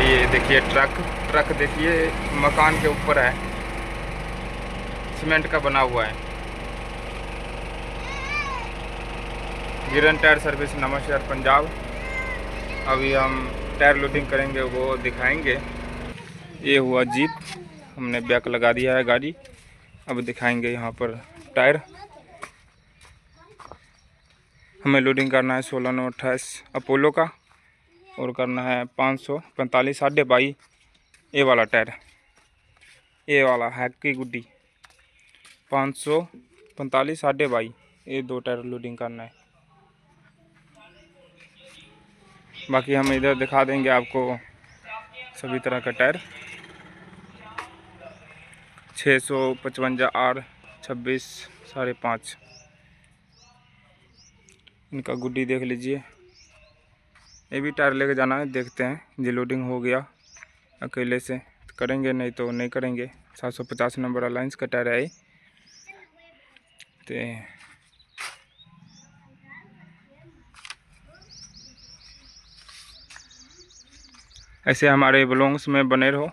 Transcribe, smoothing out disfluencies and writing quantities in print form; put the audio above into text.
ये देखिए ट्रक देखिए मकान के ऊपर है, सीमेंट का बना हुआ है। गिरन टायर सर्विस, नवांशहर, पंजाब। अभी हम टायर लोडिंग करेंगे, वो दिखाएंगे। ये हुआ जीप, हमने बैक लगा दिया है गाड़ी। अब दिखाएंगे यहाँ पर टायर। हमें लोडिंग करना है 16/9/28 अपोलो का, और करना है 545 22 ये वाला टायर, ये वाला हैक की गुड्डी 545 22 ये 2 टायर लोडिंग करना है। बाकी हम इधर दिखा देंगे आपको सभी तरह का टायर। 655 R 26 5.5 इनका गुड्डी देख लीजिए। ये भी टायर लेके जाना है, देखते हैं जी लोडिंग हो गया अकेले से तो करेंगे, नहीं तो नहीं करेंगे। 750 नंबर अलायंस का टायर है ये। तो ऐसे हमारे ब्लॉग्स में बने रहो।